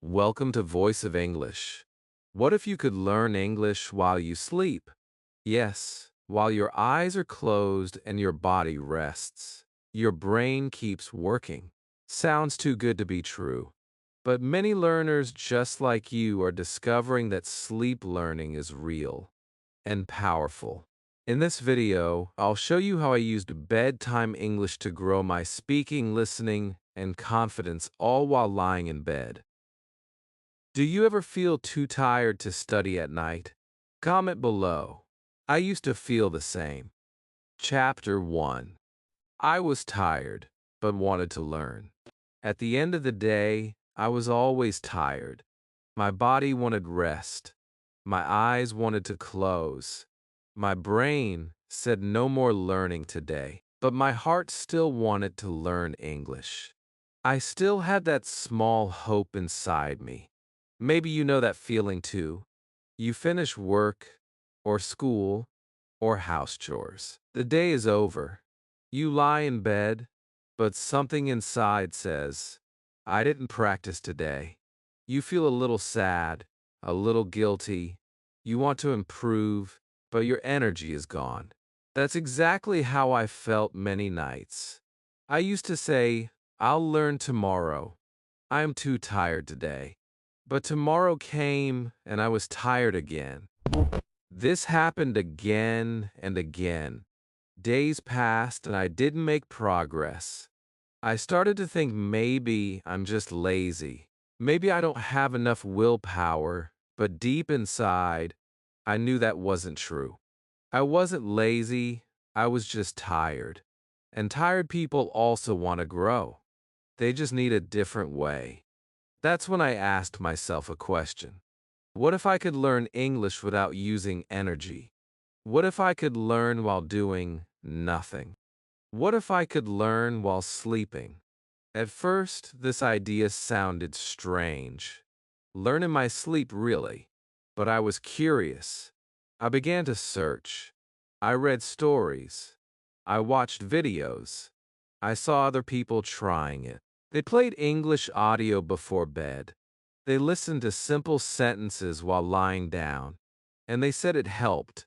Welcome to Voice of English. What if you could learn English while you sleep? Yes, while your eyes are closed and your body rests. Your brain keeps working. Sounds too good to be true. But many learners just like you are discovering that sleep learning is real and powerful. In this video, I'll show you how I used bedtime English to grow my speaking, listening, and confidence all while lying in bed. Do you ever feel too tired to study at night? Comment below. I used to feel the same. Chapter 1. I was tired, but wanted to learn. At the end of the day, I was always tired. My body wanted rest. My eyes wanted to close. My brain said no more learning today, but my heart still wanted to learn English. I still had that small hope inside me. Maybe you know that feeling too. You finish work, or school, or house chores. The day is over. You lie in bed, but something inside says, I didn't practice today. You feel a little sad, a little guilty. You want to improve, but your energy is gone. That's exactly how I felt many nights. I used to say, I'll learn tomorrow. I'm too tired today. But tomorrow came and I was tired again. This happened again and again. Days passed and I didn't make progress. I started to think maybe I'm just lazy. Maybe I don't have enough willpower, but deep inside, I knew that wasn't true. I wasn't lazy, I was just tired. And tired people also want to grow. They just need a different way. That's when I asked myself a question. What if I could learn English without using energy? What if I could learn while doing nothing? What if I could learn while sleeping? At first, this idea sounded strange. Learn in my sleep, really? But I was curious. I began to search. I read stories. I watched videos. I saw other people trying it. They played English audio before bed. They listened to simple sentences while lying down, and they said it helped.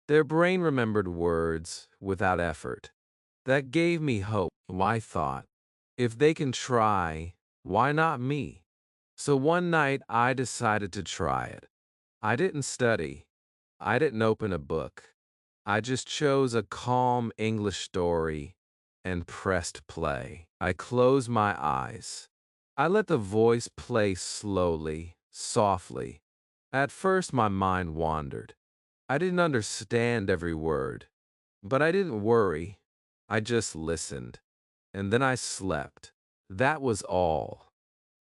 Their brain remembered words without effort. That gave me hope. I thought, if they can try, why not me? So one night I decided to try it. I didn't study. I didn't open a book. I just chose a calm English story and pressed play. I closed my eyes. I let the voice play slowly, softly. At first my mind wandered. I didn't understand every word, but I didn't worry. I just listened. And then I slept. That was all.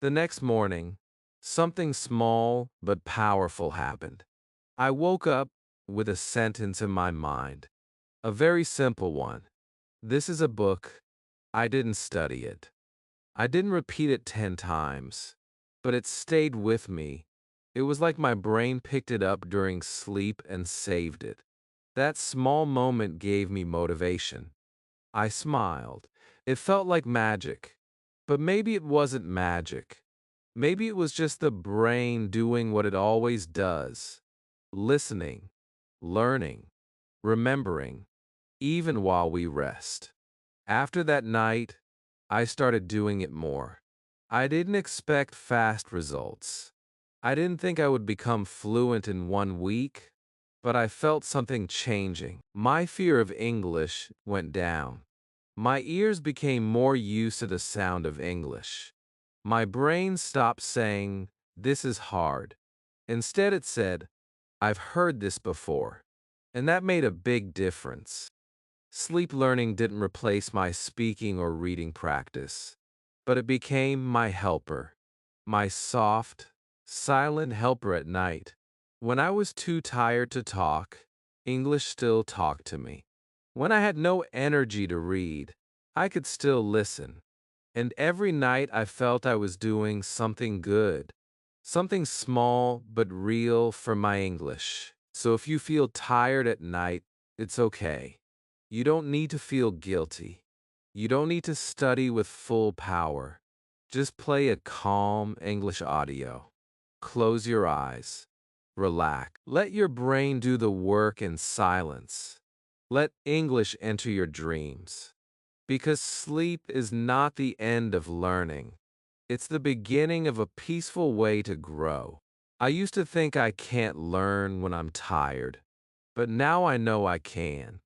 The next morning, something small but powerful happened. I woke up with a sentence in my mind, a very simple one. This is a book. I didn't study it. I didn't repeat it 10 times, but it stayed with me. It was like my brain picked it up during sleep and saved it. That small moment gave me motivation. I smiled. It felt like magic. But maybe it wasn't magic. Maybe it was just the brain doing what it always does. Listening, learning, remembering, even while we rest. After that night, I started doing it more. I didn't expect fast results. I didn't think I would become fluent in 1 week, but I felt something changing. My fear of English went down. My ears became more used to the sound of English. My brain stopped saying, "This is hard." Instead, it said, "I've heard this before." And that made a big difference. Sleep learning didn't replace my speaking or reading practice, but it became my helper, my soft, silent helper at night. When I was too tired to talk, English still talked to me. When I had no energy to read, I could still listen. And every night I felt I was doing something good, something small but real for my English. So if you feel tired at night, it's okay. You don't need to feel guilty. You don't need to study with full power. Just play a calm English audio. Close your eyes. Relax. Let your brain do the work in silence. Let English enter your dreams. Because sleep is not the end of learning. It's the beginning of a peaceful way to grow. I used to think I can't learn when I'm tired, but now I know I can.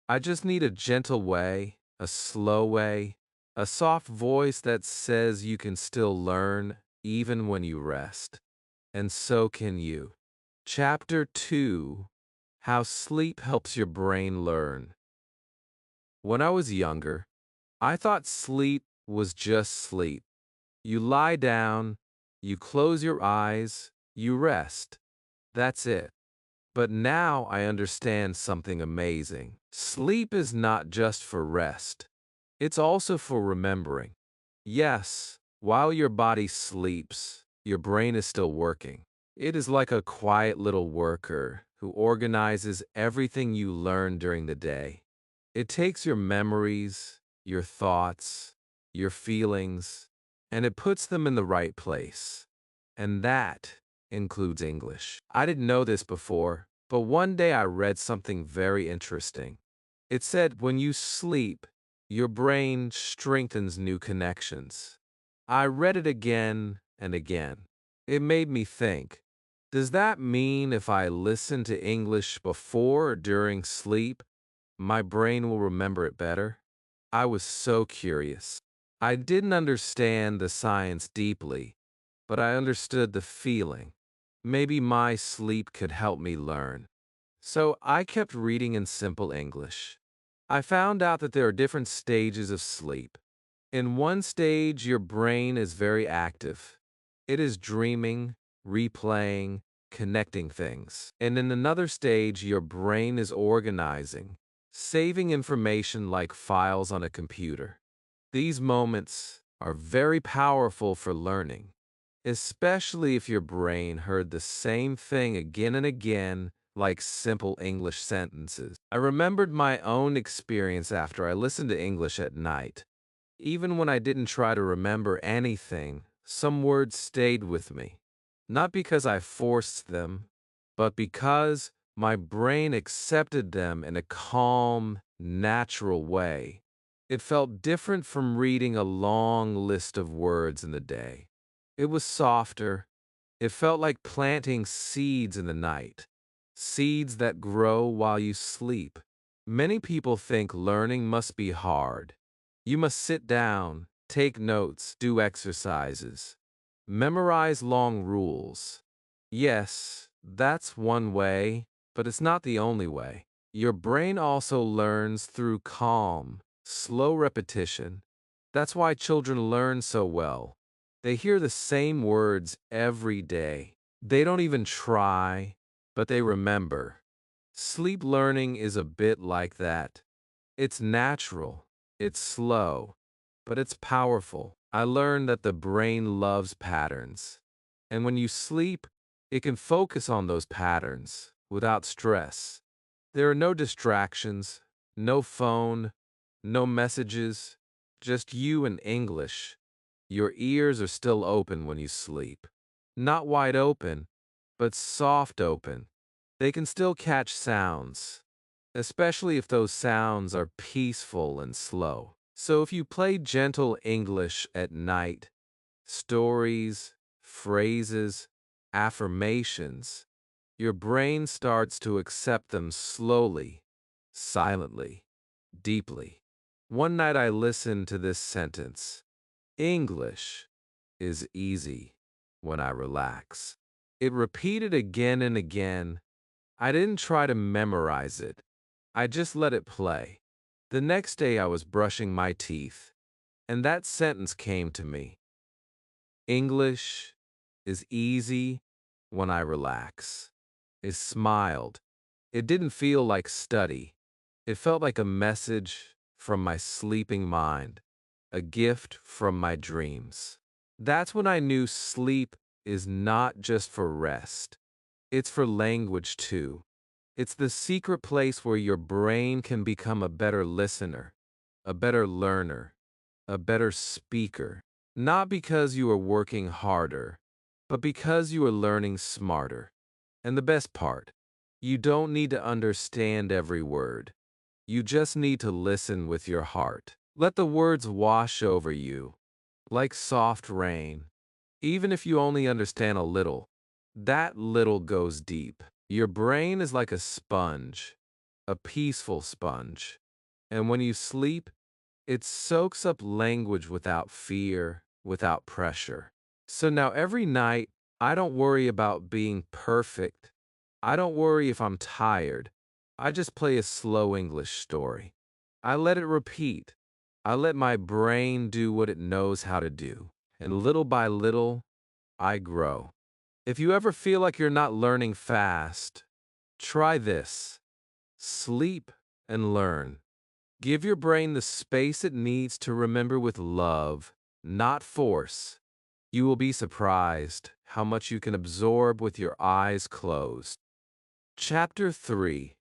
I just need a gentle way, a slow way, a soft voice that says you can still learn even when you rest. And so can you. Chapter 2: How Sleep Helps Your Brain Learn. When I was younger, I thought sleep was just sleep. You lie down, you close your eyes, you rest. That's it. But now I understand something amazing. Sleep is not just for rest. It's also for remembering. Yes, while your body sleeps, your brain is still working. It is like a quiet little worker who organizes everything you learn during the day. It takes your memories, your thoughts, your feelings, and it puts them in the right place. And that includes English. I didn't know this before, but one day I read something very interesting. It said when you sleep, your brain strengthens new connections. I read it again and again. It made me think, does that mean if I listen to English before or during sleep, my brain will remember it better? I was so curious. I didn't understand the science deeply, but I understood the feeling. Maybe my sleep could help me learn. So I kept reading in simple English. I found out that there are different stages of sleep. In one stage, your brain is very active. It is dreaming, replaying, connecting things. And in another stage, your brain is organizing, saving information like files on a computer. These moments are very powerful for learning, especially if your brain heard the same thing again and again, like simple English sentences. I remembered my own experience after I listened to English at night. Even when I didn't try to remember anything, some words stayed with me. Not because I forced them, but because my brain accepted them in a calm, natural way. It felt different from reading a long list of words in the day. It was softer. It felt like planting seeds in the night, seeds that grow while you sleep. Many people think learning must be hard. You must sit down, take notes, do exercises, memorize long rules. Yes, that's one way, but it's not the only way. Your brain also learns through calm, slow repetition. That's why children learn so well. They hear the same words every day. They don't even try, but they remember. Sleep learning is a bit like that. It's natural, it's slow, but it's powerful. I learned that the brain loves patterns. And when you sleep, it can focus on those patterns without stress. There are no distractions, no phone, no messages, just you and English. Your ears are still open when you sleep. Not wide open, but soft open. They can still catch sounds, especially if those sounds are peaceful and slow. So if you play gentle English at night, stories, phrases, affirmations, your brain starts to accept them slowly, silently, deeply. One night I listened to this sentence: English is easy when I relax. It repeated again and again. I didn't try to memorize it. I just let it play. The next day I was brushing my teeth, and that sentence came to me. English is easy when I relax. It smiled. It didn't feel like study. It felt like a message from my sleeping mind, a gift from my dreams. That's when I knew sleep is not just for rest. It's for language too. It's the secret place where your brain can become a better listener, a better learner, a better speaker. Not because you are working harder, but because you are learning smarter. And the best part, you don't need to understand every word. You just need to listen with your heart. Let the words wash over you, like soft rain. Even if you only understand a little, that little goes deep. Your brain is like a sponge, a peaceful sponge. And when you sleep, it soaks up language without fear, without pressure. So now every night, I don't worry about being perfect. I don't worry if I'm tired. I just play a slow English story. I let it repeat. I let my brain do what it knows how to do. And little by little, I grow. If you ever feel like you're not learning fast, try this. Sleep and learn. Give your brain the space it needs to remember with love, not force. You will be surprised how much you can absorb with your eyes closed. Chapter 3.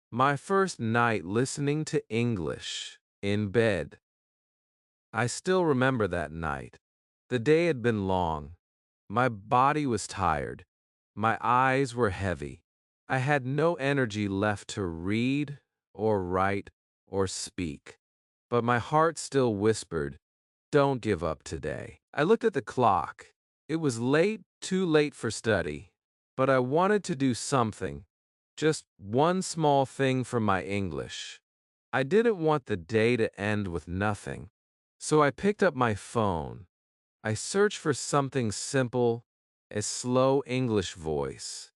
My first night listening to English in bed. I still remember that night. The day had been long. My body was tired. My eyes were heavy. I had no energy left to read or write or speak. But my heart still whispered, "Don't give up today." I looked at the clock. It was late, too late for study. But I wanted to do something. Just one small thing for my English. I didn't want the day to end with nothing. So I picked up my phone. I searched for something simple, a slow English voice,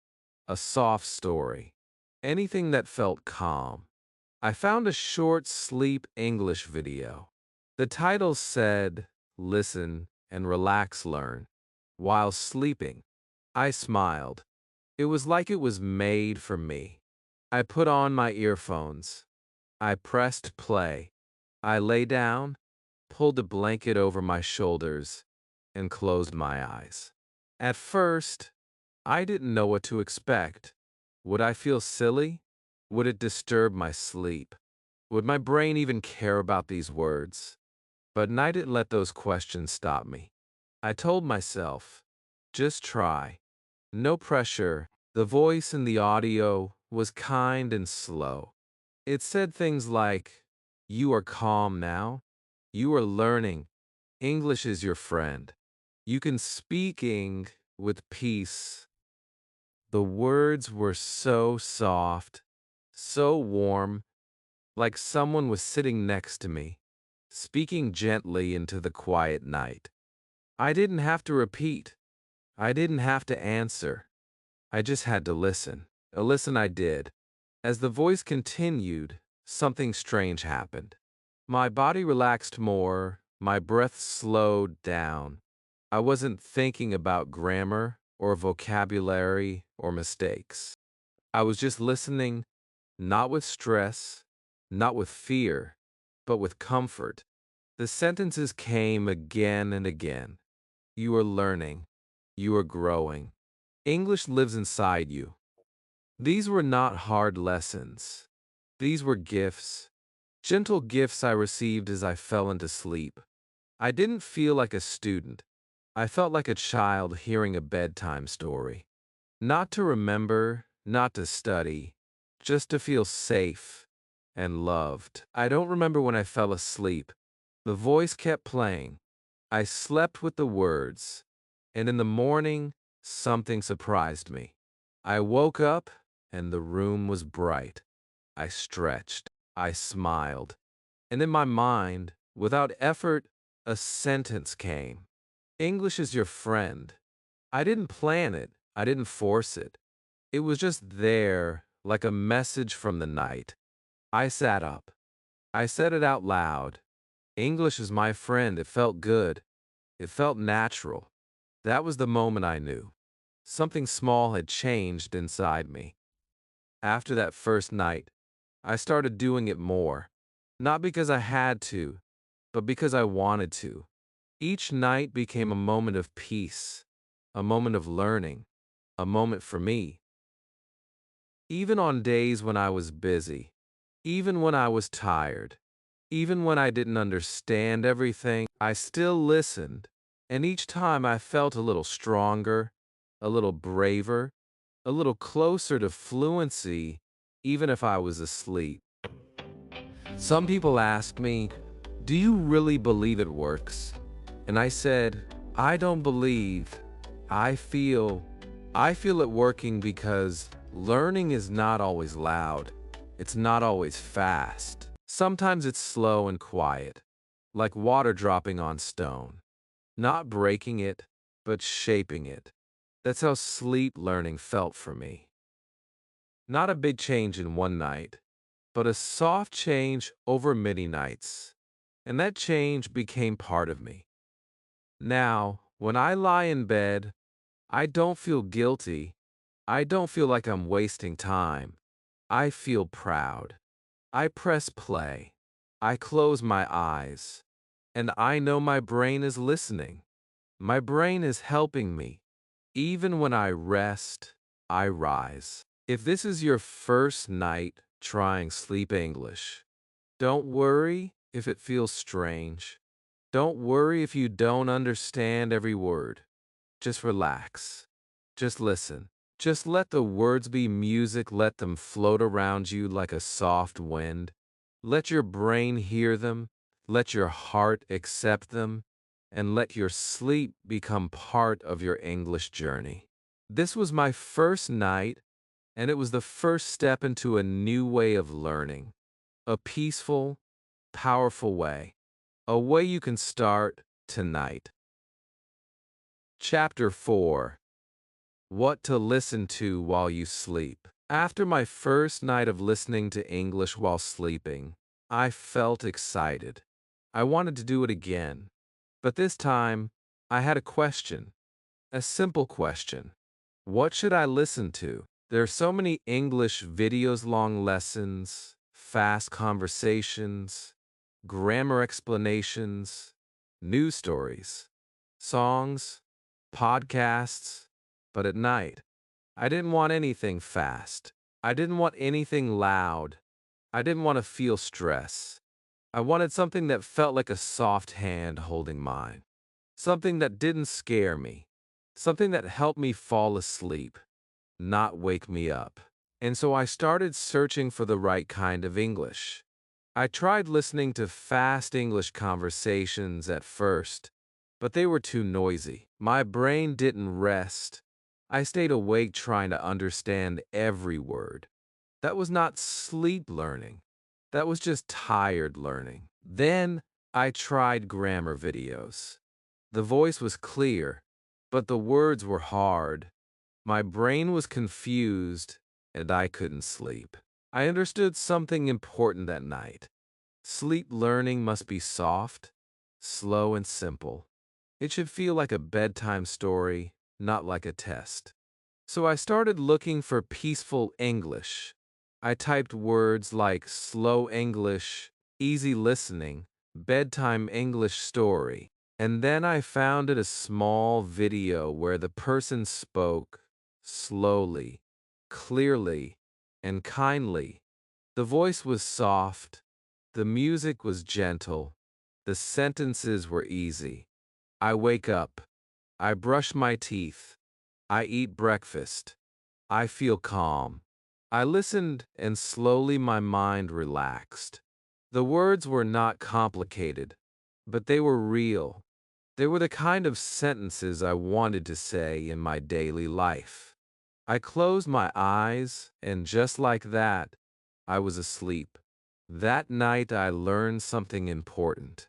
a soft story, anything that felt calm. I found a short sleep English video. The title said, "Listen and relax, learn." While sleeping, I smiled. It was like it was made for me. I put on my earphones. I pressed play. I lay down, pulled a blanket over my shoulders, and closed my eyes. At first, I didn't know what to expect. Would I feel silly? Would it disturb my sleep? Would my brain even care about these words? But I didn't let those questions stop me. I told myself, just try. No pressure. The voice in the audio was kind and slow. It said things like, "You are calm now. You are learning. English is your friend. You can speak Eng with peace." The words were so soft, so warm, like someone was sitting next to me, speaking gently into the quiet night. I didn't have to repeat. I didn't have to answer. I just had to listen. Listen I did. As the voice continued, something strange happened. My body relaxed more, my breath slowed down. I wasn't thinking about grammar or vocabulary or mistakes. I was just listening, not with stress, not with fear, but with comfort. The sentences came again and again. You are learning. You are growing. English lives inside you. These were not hard lessons. These were gifts, gentle gifts I received as I fell into sleep. I didn't feel like a student. I felt like a child hearing a bedtime story. Not to remember, not to study, just to feel safe and loved. I don't remember when I fell asleep. The voice kept playing. I slept with the words, and in the morning, something surprised me. I woke up, and the room was bright. I stretched. I smiled. And in my mind, without effort, a sentence came. English is your friend. I didn't plan it. I didn't force it. It was just there, like a message from the night. I sat up. I said it out loud. English is my friend. It felt good. It felt natural. That was the moment I knew. Something small had changed inside me. After that first night, I started doing it more. Not because I had to, but because I wanted to. Each night became a moment of peace, a moment of learning, a moment for me. Even on days when I was busy, even when I was tired, even when I didn't understand everything, I still listened, and each time I felt a little stronger, a little braver, a little closer to fluency, even if I was asleep. Some people ask me, "Do you really believe it works?" And I said, "I don't believe. I feel. I feel it working because learning is not always loud. It's not always fast. Sometimes it's slow and quiet, like water dropping on stone, not breaking it, but shaping it." That's how sleep learning felt for me. Not a big change in one night, but a soft change over many nights. And that change became part of me. Now, when I lie in bed, I don't feel guilty. I don't feel like I'm wasting time. I feel proud. I press play. I close my eyes. And I know my brain is listening. My brain is helping me. Even when I rest, I rise. If this is your first night trying sleep English, don't worry if it feels strange. Don't worry if you don't understand every word. Just relax. Just listen. Just let the words be music. Let them float around you like a soft wind. Let your brain hear them. Let your heart accept them. And let your sleep become part of your English journey. This was my first night, and it was the first step into a new way of learning. A peaceful, powerful way. A way you can start tonight. Chapter 4. What to listen to while you sleep. After my first night of listening to English while sleeping, I felt excited. I wanted to do it again. But this time, I had a question. A simple question. What should I listen to? There are so many English videos, long lessons, fast conversations, grammar explanations, news stories, songs, podcasts. But at night, I didn't want anything fast. I didn't want anything loud. I didn't want to feel stress. I wanted something that felt like a soft hand holding mine. Something that didn't scare me. Something that helped me fall asleep, not wake me up. And so I started searching for the right kind of English. I tried listening to fast English conversations at first, but they were too noisy. My brain didn't rest. I stayed awake trying to understand every word. That was not sleep learning. That was just tired learning. Then I tried grammar videos. The voice was clear, but the words were hard. My brain was confused, and I couldn't sleep. I understood something important that night. Sleep learning must be soft, slow, and simple. It should feel like a bedtime story, not like a test. So I started looking for peaceful English. I typed words like slow English, easy listening, bedtime English story. And then I found a small video where the person spoke slowly, clearly, and kindly. The voice was soft, the music was gentle, the sentences were easy. I wake up, I brush my teeth, I eat breakfast, I feel calm. I listened, and slowly my mind relaxed. The words were not complicated, but they were real. They were the kind of sentences I wanted to say in my daily life. I closed my eyes, and just like that, I was asleep. That night I learned something important.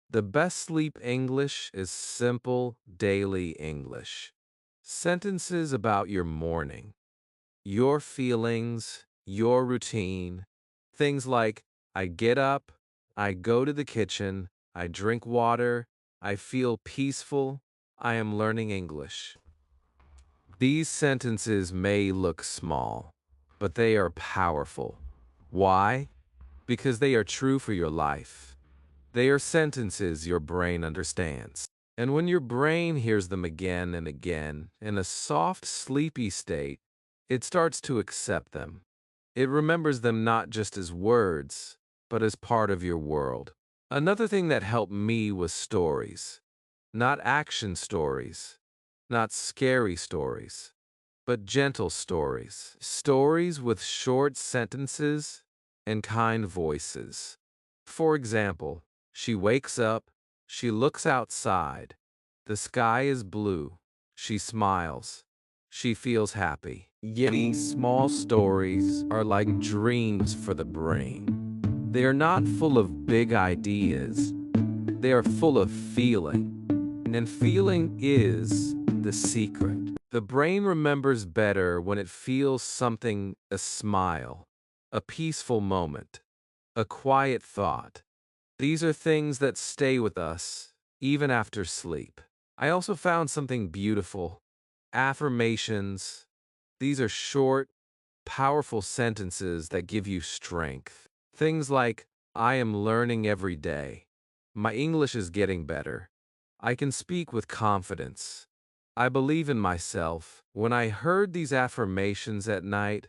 The best sleep English is simple, daily English. Sentences about your morning, your feelings, your routine. Things like, I get up, I go to the kitchen, I drink water, I feel peaceful, I am learning English. These sentences may look small, but they are powerful. Why? Because they are true for your life. They are sentences your brain understands. And when your brain hears them again and again in a soft, sleepy state, it starts to accept them. It remembers them not just as words, but as part of your world. Another thing that helped me was stories. Not action stories, not scary stories, but gentle stories. Stories with short sentences and kind voices. For example, she wakes up, she looks outside, the sky is blue, she smiles, she feels happy. Yet these small stories are like dreams for the brain. They are not full of big ideas, they are full of feeling. And feeling is the secret. The brain remembers better when it feels something, a smile, a peaceful moment, a quiet thought. These are things that stay with us even after sleep. I also found something beautiful. Affirmations. These are short, powerful sentences that give you strength. Things like, I am learning every day. My English is getting better. I can speak with confidence. I believe in myself. When I heard these affirmations at night,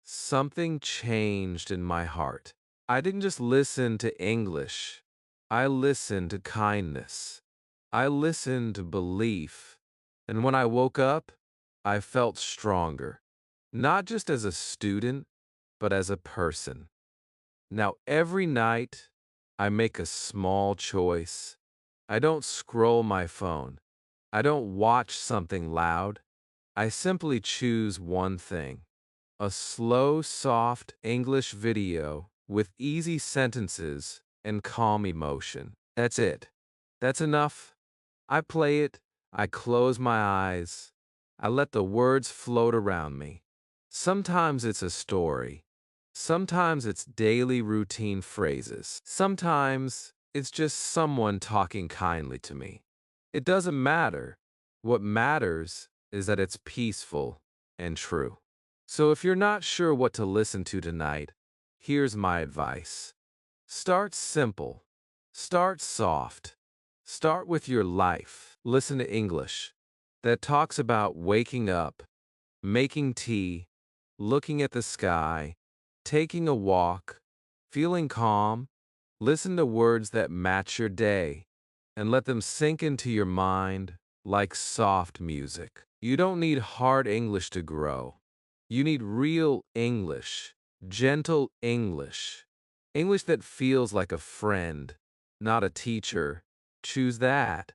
something changed in my heart. I didn't just listen to English. I listened to kindness. I listened to belief. And when I woke up, I felt stronger. Not just as a student, but as a person. Now, every night, I make a small choice. I don't scroll my phone. I don't watch something loud. I simply choose one thing. A slow, soft English video with easy sentences and calm emotion. That's it. That's enough. I play it. I close my eyes. I let the words float around me. Sometimes it's a story. Sometimes it's daily routine phrases. Sometimes it's just someone talking kindly to me. It doesn't matter. What matters is that it's peaceful and true. So if you're not sure what to listen to tonight, here's my advice. Start simple. Start soft. Start with your life. Listen to English that talks about waking up, making tea, looking at the sky, taking a walk, feeling calm. Listen to words that match your day and let them sink into your mind like soft music. You don't need hard English to grow. You need real English, gentle English, English that feels like a friend, not a teacher. Choose that,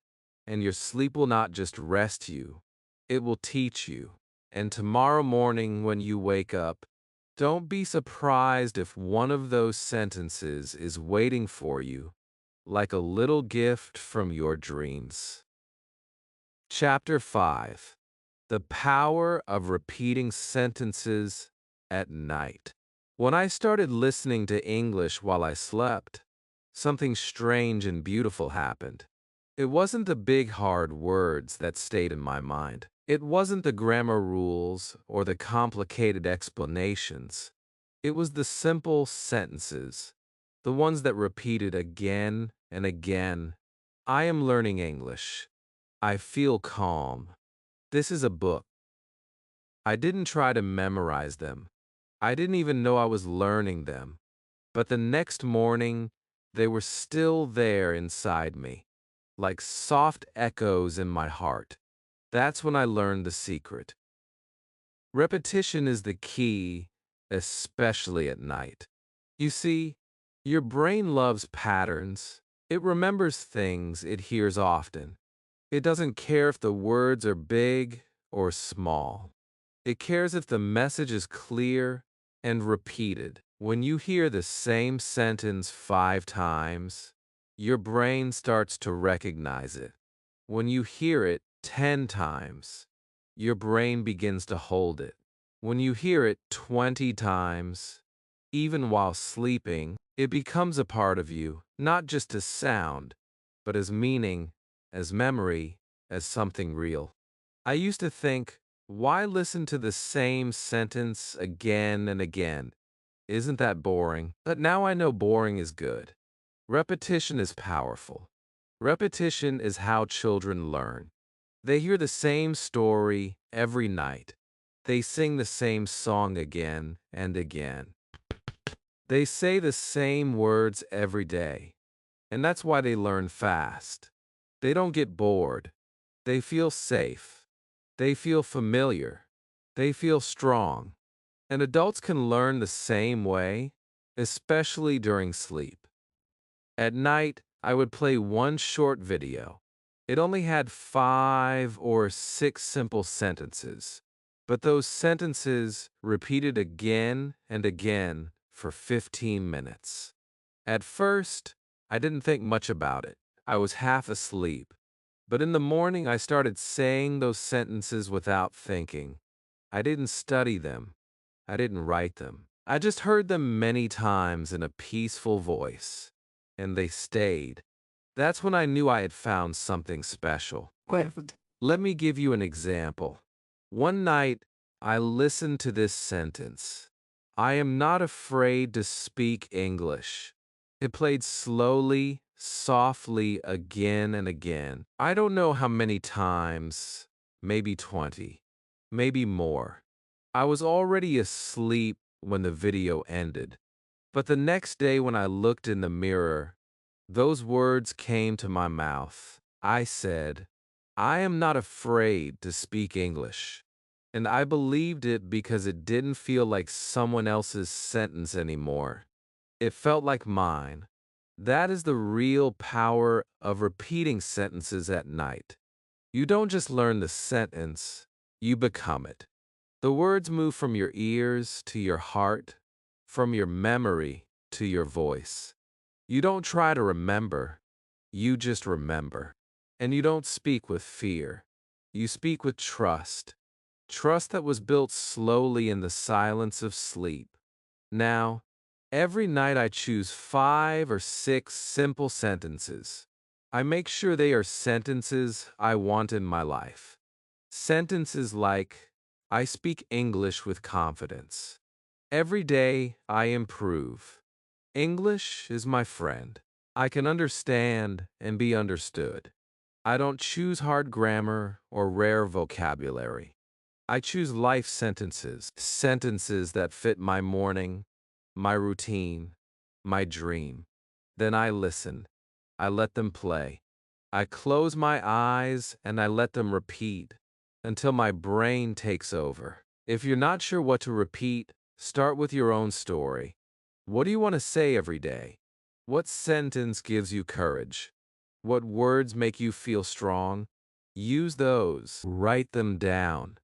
and your sleep will not just rest you, it will teach you. And tomorrow morning when you wake up, don't be surprised if one of those sentences is waiting for you, like a little gift from your dreams. Chapter 5. The Power of Repeating Sentences at Night. When I started listening to English while I slept, something strange and beautiful happened. It wasn't the big hard words that stayed in my mind. It wasn't the grammar rules or the complicated explanations. It was the simple sentences, the ones that repeated again and again. I am learning English. I feel calm. This is a book. I didn't try to memorize them. I didn't even know I was learning them. But the next morning, they were still there inside me, like soft echoes in my heart. That's when I learned the secret. Repetition is the key, especially at night. You see, your brain loves patterns. It remembers things it hears often. It doesn't care if the words are big or small. It cares if the message is clear and repeated. When you hear the same sentence 5 times, your brain starts to recognize it. When you hear it 10 times, your brain begins to hold it. When you hear it 20 times, even while sleeping, it becomes a part of you, not just as sound, but as meaning, as memory, as something real. I used to think, why listen to the same sentence again and again? Isn't that boring? But now I know boring is good. Repetition is powerful. Repetition is how children learn. They hear the same story every night. They sing the same song again and again. They say the same words every day. And that's why they learn fast. They don't get bored. They feel safe. They feel familiar. They feel strong. And adults can learn the same way, especially during sleep. At night, I would play one short video. It only had 5 or 6 simple sentences, but those sentences repeated again and again for 15 minutes. At first, I didn't think much about it. I was half asleep. But in the morning, I started saying those sentences without thinking. I didn't study them. I didn't write them. I just heard them many times in a peaceful voice. And they stayed. That's when I knew I had found something special. Good. Let me give you an example. One night, I listened to this sentence. I am not afraid to speak English. It played slowly, softly, again and again. I don't know how many times, maybe 20, maybe more. I was already asleep when the video ended. But the next day when I looked in the mirror, those words came to my mouth. I said, I am not afraid to speak English. And I believed it because it didn't feel like someone else's sentence anymore. It felt like mine. That is the real power of repeating sentences at night. You don't just learn the sentence, you become it. The words move from your ears to your heart, from your memory to your voice. You don't try to remember, you just remember. And you don't speak with fear. You speak with trust. Trust that was built slowly in the silence of sleep. Now, every night I choose 5 or 6 simple sentences. I make sure they are sentences I want in my life. Sentences like, I speak English with confidence. Every day I improve. English is my friend. I can understand and be understood. I don't choose hard grammar or rare vocabulary. I choose life sentences, sentences that fit my morning, my routine, my dream. Then I listen. I let them play. I close my eyes and I let them repeat until my brain takes over. If you're not sure what to repeat, start with your own story. What do you want to say every day? What sentence gives you courage? What words make you feel strong? Use those. Write them down.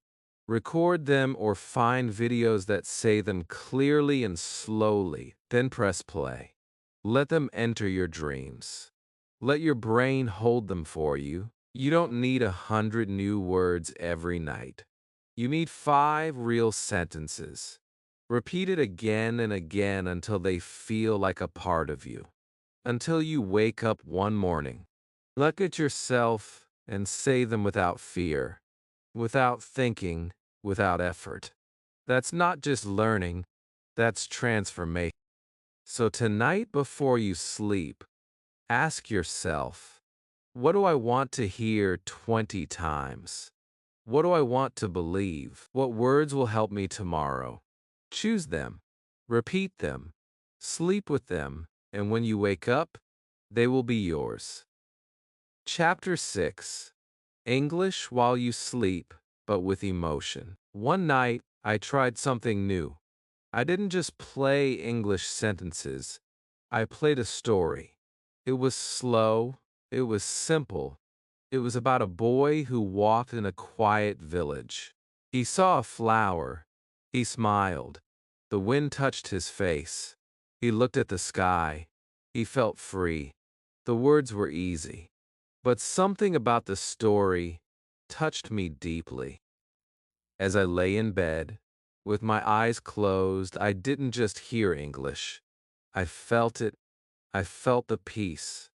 Record them or find videos that say them clearly and slowly. Then press play. Let them enter your dreams. Let your brain hold them for you. You don't need 100 new words every night. You need 5 real sentences. Repeat it again and again until they feel like a part of you. Until you wake up one morning. Look at yourself and say them without fear, without thinking, without effort. That's not just learning, that's transformation. So tonight before you sleep, ask yourself, what do I want to hear 20 times? What do I want to believe? What words will help me tomorrow? Choose them, repeat them, sleep with them, and when you wake up, they will be yours. Chapter 6. English while you sleep, but with emotion. One night, I tried something new. I didn't just play English sentences, I played a story. It was slow, it was simple. It was about a boy who walked in a quiet village. He saw a flower. He smiled. The wind touched his face. He looked at the sky. He felt free. The words were easy. But something about the story touched me deeply. As I lay in bed, with my eyes closed, I didn't just hear English. I felt it. I felt the peace.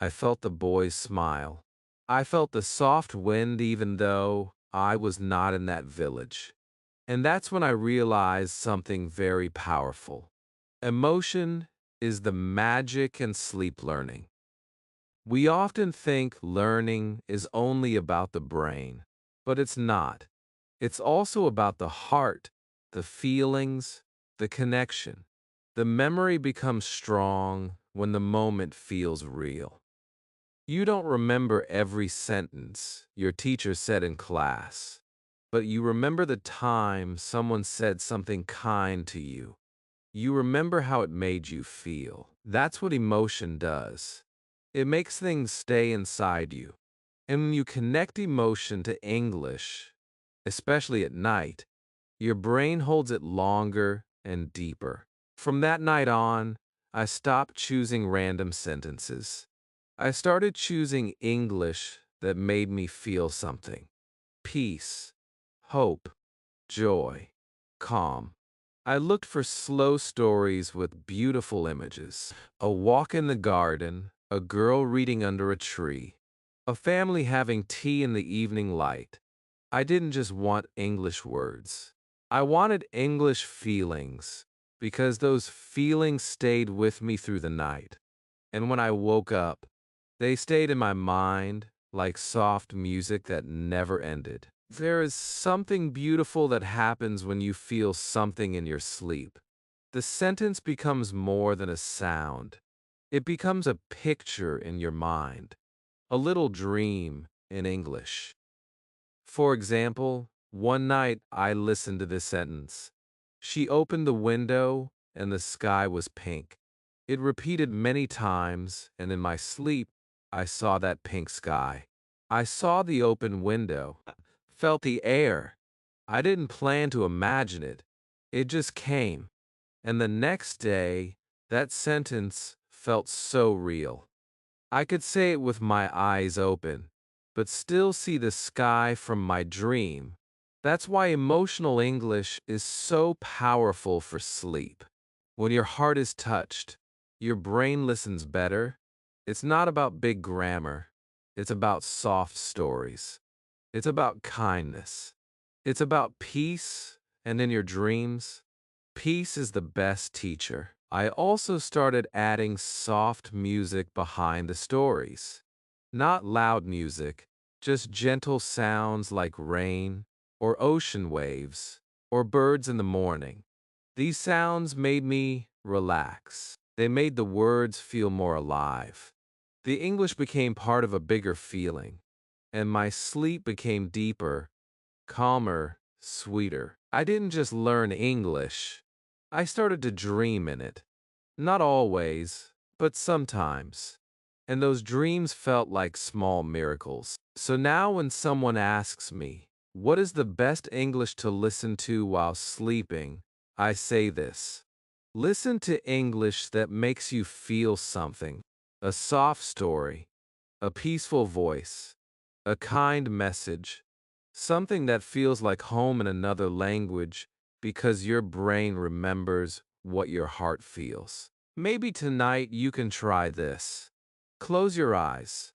I felt the boy's smile. I felt the soft wind even though I was not in that village. And that's when I realized something very powerful. Emotion is the magic in sleep learning. We often think learning is only about the brain, but it's not. It's also about the heart, the feelings, the connection. The memory becomes strong when the moment feels real. You don't remember every sentence your teacher said in class, but you remember the time someone said something kind to you. You remember how it made you feel. That's what emotion does. It makes things stay inside you. And when you connect emotion to English, especially at night, your brain holds it longer and deeper. From that night on, I stopped choosing random sentences. I started choosing English that made me feel something: peace, hope, joy, calm. I looked for slow stories with beautiful images: a walk in the garden, a girl reading under a tree, a family having tea in the evening light. I didn't just want English words. I wanted English feelings, because those feelings stayed with me through the night. And when I woke up, they stayed in my mind like soft music that never ended. There is something beautiful that happens when you feel something in your sleep. The sentence becomes more than a sound. It becomes a picture in your mind, a little dream in English. For example, one night I listened to this sentence: "She opened the window and the sky was pink." It repeated many times, and in my sleep, I saw that pink sky. I saw the open window, felt the air. I didn't plan to imagine it. It just came. And the next day, that sentence felt so real. I could say it with my eyes open, but still see the sky from my dream. That's why emotional English is so powerful for sleep. When your heart is touched, your brain listens better. It's not about big grammar. It's about soft stories. It's about kindness. It's about peace, and in your dreams, peace is the best teacher. I also started adding soft music behind the stories. Not loud music, just gentle sounds like rain, or ocean waves, or birds in the morning. These sounds made me relax. They made the words feel more alive. The English became part of a bigger feeling, and my sleep became deeper, calmer, sweeter. I didn't just learn English. I started to dream in it. Not always, but sometimes. And those dreams felt like small miracles. So now when someone asks me, what is the best English to listen to while sleeping, I say this: listen to English that makes you feel something. A soft story, a peaceful voice, a kind message, something that feels like home in another language, because your brain remembers what your heart feels. Maybe tonight you can try this. Close your eyes.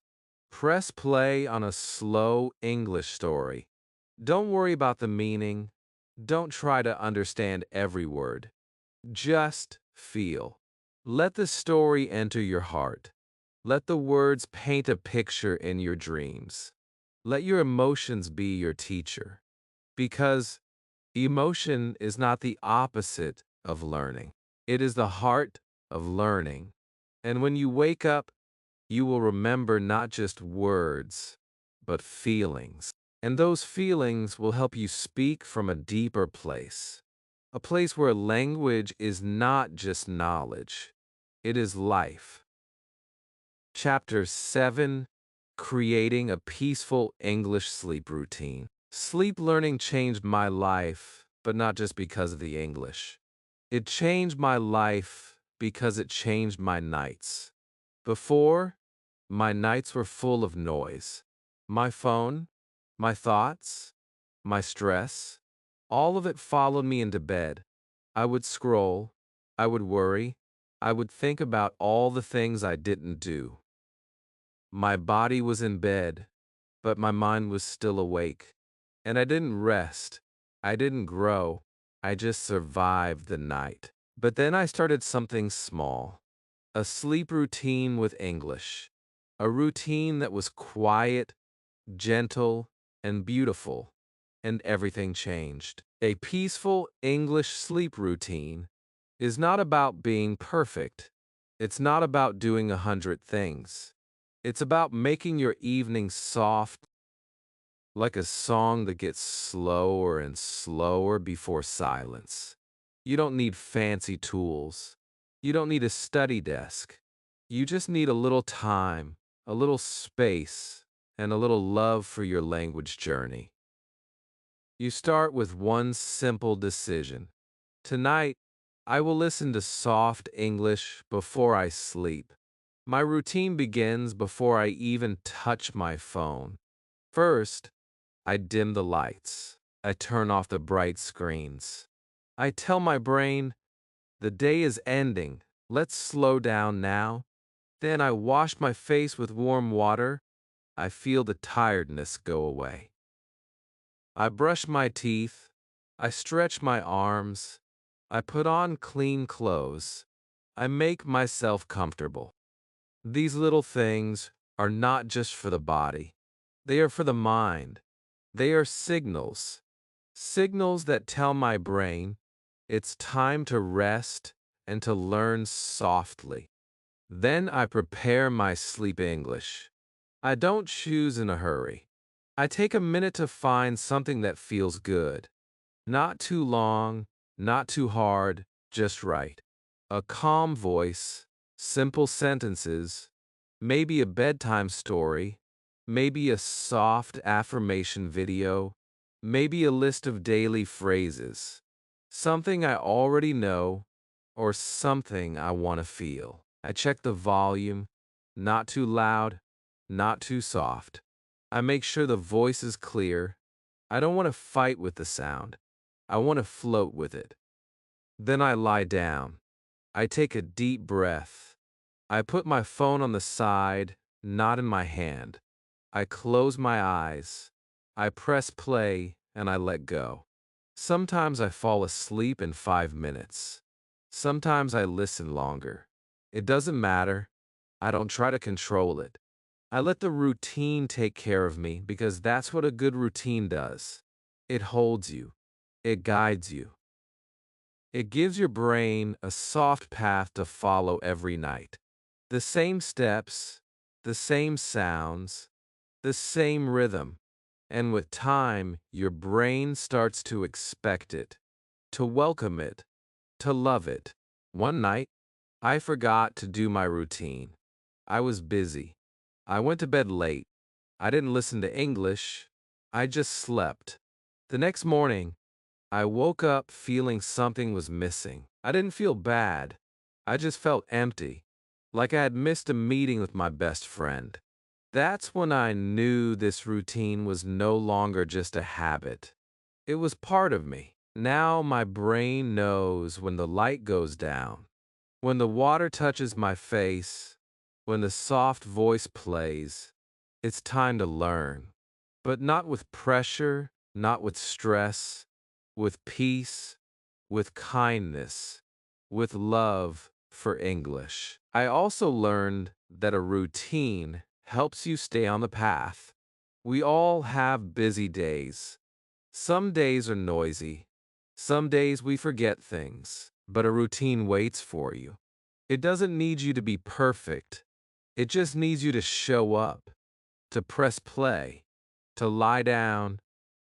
Press play on a slow English story. Don't worry about the meaning. Don't try to understand every word. Just feel. Let the story enter your heart. Let the words paint a picture in your dreams. Let your emotions be your teacher. Because emotion is not the opposite of learning. It is the heart of learning. And when you wake up, you will remember not just words, but feelings. And those feelings will help you speak from a deeper place. A place where language is not just knowledge, it is life. Chapter 7: Creating a Peaceful English Sleep Routine. Sleep learning changed my life, but not just because of the English. It changed my life because it changed my nights. Before, my nights were full of noise. My phone, my thoughts, my stress, all of it followed me into bed. I would scroll, I would worry, I would think about all the things I didn't do. My body was in bed, but my mind was still awake. And I didn't rest. I didn't grow. I just survived the night. But then I started something small: a sleep routine with English. A routine that was quiet, gentle, and beautiful. And everything changed. A peaceful English sleep routine is not about being perfect. It's not about doing 100 things. It's about making your evening soft, like a song that gets slower and slower before silence. You don't need fancy tools. You don't need a study desk. You just need a little time, a little space, and a little love for your language journey. You start with one simple decision. Tonight, I will listen to soft English before I sleep. My routine begins before I even touch my phone. First, I dim the lights. I turn off the bright screens. I tell my brain, the day is ending. Let's slow down now. Then I wash my face with warm water. I feel the tiredness go away. I brush my teeth. I stretch my arms. I put on clean clothes. I make myself comfortable. These little things are not just for the body. They are for the mind. They are signals. Signals that tell my brain it's time to rest and to learn softly. Then I prepare my sleep English. I don't choose in a hurry. I take a minute to find something that feels good. Not too long, not too hard, just right. A calm voice, simple sentences, maybe a bedtime story, maybe a soft affirmation video, maybe a list of daily phrases. Something I already know or something I want to feel. I check the volume, not too loud, not too soft. I make sure the voice is clear. I don't want to fight with the sound. I want to float with it. Then I lie down. I take a deep breath. I put my phone on the side, not in my hand. I close my eyes. I press play and I let go. Sometimes I fall asleep in 5 minutes. Sometimes I listen longer. It doesn't matter. I don't try to control it. I let the routine take care of me because that's what a good routine does. It holds you. It guides you. It gives your brain a soft path to follow every night. The same steps, the same sounds, the same rhythm. And with time, your brain starts to expect it, to welcome it, to love it. One night, I forgot to do my routine. I was busy. I went to bed late. I didn't listen to English. I just slept. The next morning, I woke up feeling something was missing. I didn't feel bad. I just felt empty, like I had missed a meeting with my best friend. That's when I knew this routine was no longer just a habit. It was part of me. Now my brain knows when the light goes down, when the water touches my face, when the soft voice plays. It's time to learn. But not with pressure, not with stress, with peace, with kindness, with love for English. I also learned that a routine helps you stay on the path. We all have busy days. Some days are noisy. Some days we forget things, but a routine waits for you. It doesn't need you to be perfect. It just needs you to show up, to press play, to lie down,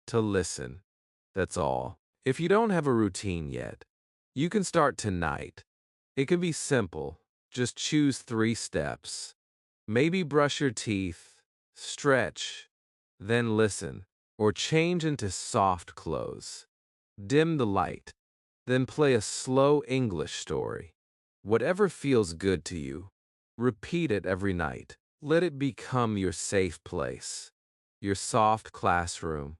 to listen. That's all. If you don't have a routine yet, you can start tonight. It can be simple. Just choose 3 steps. Maybe brush your teeth, stretch, then listen, or change into soft clothes. Dim the light, then play a slow English story. Whatever feels good to you, repeat it every night. Let it become your safe place, your soft classroom,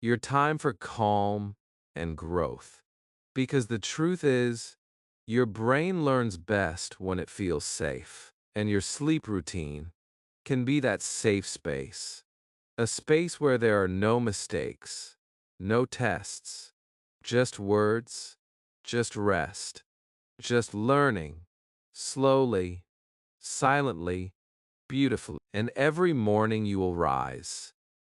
your time for calm and growth. Because the truth is, your brain learns best when it feels safe, and your sleep routine can be that safe space. A space where there are no mistakes, no tests, just words, just rest, just learning, slowly, silently, beautifully. And every morning you will rise,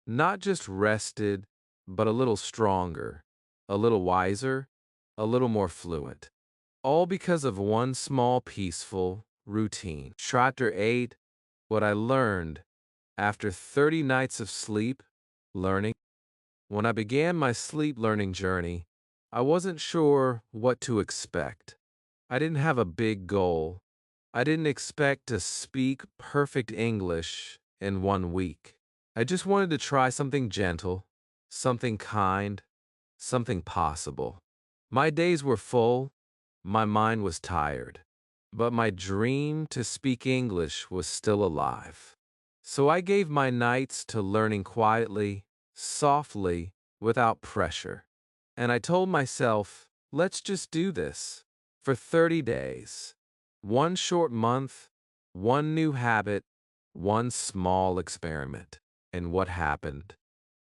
not just rested, but a little stronger, a little wiser, a little more fluent. All because of one small, peaceful, routine. Chapter 8. What I learned after 30 nights of sleep learning. When I began my sleep learning journey, I wasn't sure what to expect. I didn't have a big goal. I didn't expect to speak perfect English in 1 week. I just wanted to try something gentle, something kind, something possible. My days were full, my mind was tired, but my dream to speak English was still alive. So I gave my nights to learning quietly, softly, without pressure. And I told myself, let's just do this for 30 days. One short month, one new habit, one small experiment. And what happened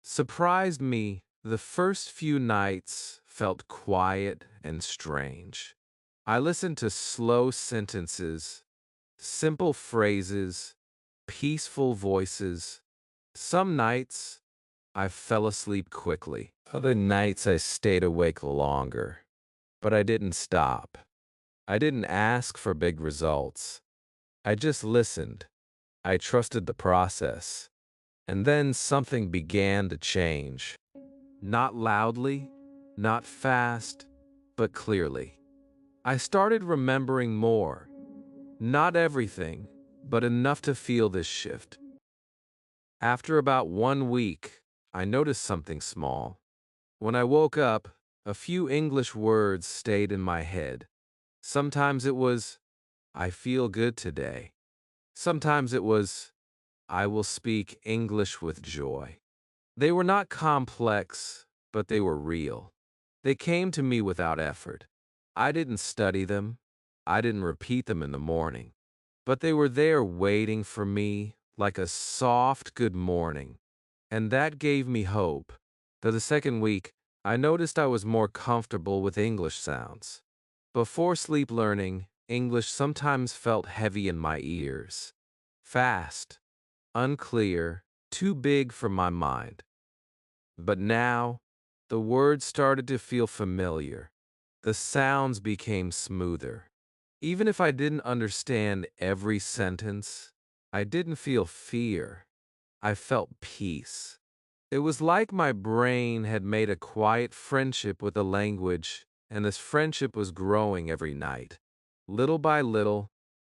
surprised me. The first few nights felt quiet and strange. I listened to slow sentences, simple phrases, peaceful voices. Some nights, I fell asleep quickly. Other nights, I stayed awake longer. But I didn't stop. I didn't ask for big results. I just listened. I trusted the process. And then something began to change. Not loudly, not fast, but clearly. I started remembering more. Not everything, but enough to feel this shift. After about 1 week, I noticed something small. When I woke up, a few English words stayed in my head. Sometimes it was, I feel good today. Sometimes it was, I will speak English with joy. They were not complex, but they were real. They came to me without effort. I didn't study them. I didn't repeat them in the morning. But they were there waiting for me like a soft good morning. And that gave me hope. The second week, I noticed I was more comfortable with English sounds. Before sleep learning, English sometimes felt heavy in my ears. Fast, unclear, too big for my mind. But now, the words started to feel familiar. The sounds became smoother. Even if I didn't understand every sentence, I didn't feel fear. I felt peace. It was like my brain had made a quiet friendship with the language, and this friendship was growing every night. Little by little,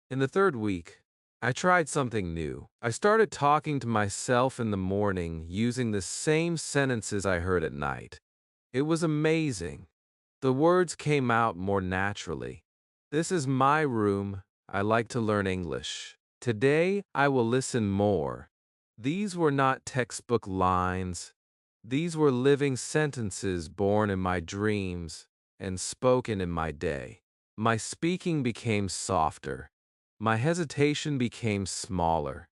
in the third week, I tried something new. I started talking to myself in the morning using the same sentences I heard at night. It was amazing. The words came out more naturally. This is my room. I like to learn English. Today, I will listen more. These were not textbook lines. These were living sentences born in my dreams and spoken in my day. My speaking became softer. My hesitation became smaller.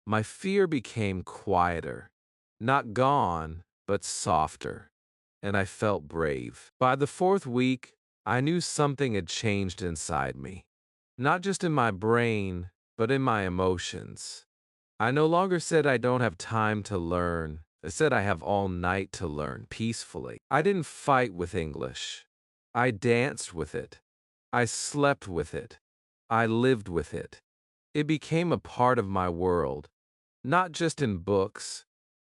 My fear became quieter. Not gone, but softer. And I felt brave. By the fourth week, I knew something had changed inside me. Not just in my brain, but in my emotions. I no longer said I don't have time to learn. I said I have all night to learn peacefully. I didn't fight with English. I danced with it. I slept with it. I lived with it. It became a part of my world, not just in books,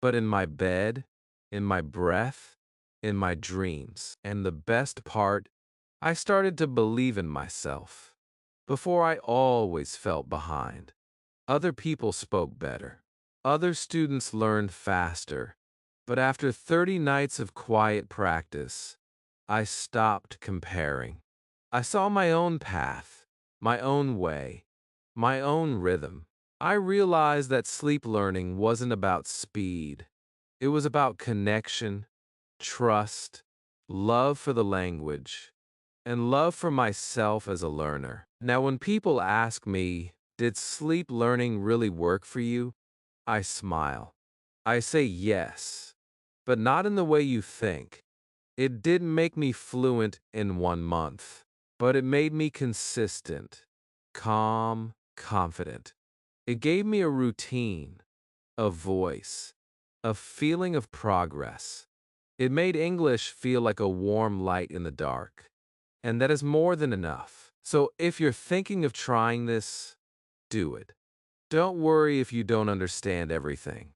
but in my bed, in my breath, in my dreams. And the best part, I started to believe in myself. Before, I always felt behind. Other people spoke better. Other students learned faster. But after 30 nights of quiet practice, I stopped comparing. I saw my own path, my own way, my own rhythm. I realized that sleep learning wasn't about speed. It was about connection, trust, love for the language, and love for myself as a learner. Now, when people ask me, did sleep learning really work for you? I smile. I say yes, but not in the way you think. It didn't make me fluent in 1 month, but it made me consistent, calm, confident. It gave me a routine, a voice, a feeling of progress. It made English feel like a warm light in the dark. And that is more than enough. So if you're thinking of trying this, do it. Don't worry if you don't understand everything.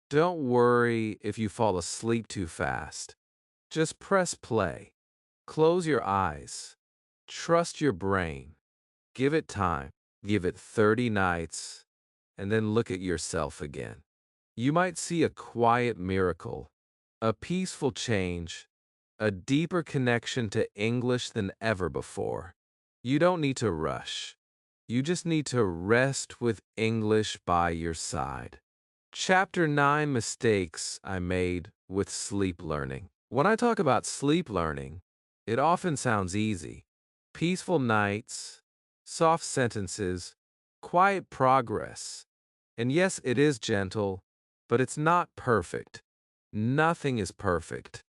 Don't worry if you fall asleep too fast. Just press play. Close your eyes. Trust your brain. Give it time. Give it 30 nights, and then look at yourself again. You might see a quiet miracle, a peaceful change, a deeper connection to English than ever before. You don't need to rush. You just need to rest with English by your side. Chapter 9: Mistakes I Made with Sleep Learning. When I talk about sleep learning, it often sounds easy. Peaceful nights, soft sentences, quiet progress. And yes, it is gentle, but it's not perfect. Nothing is perfect.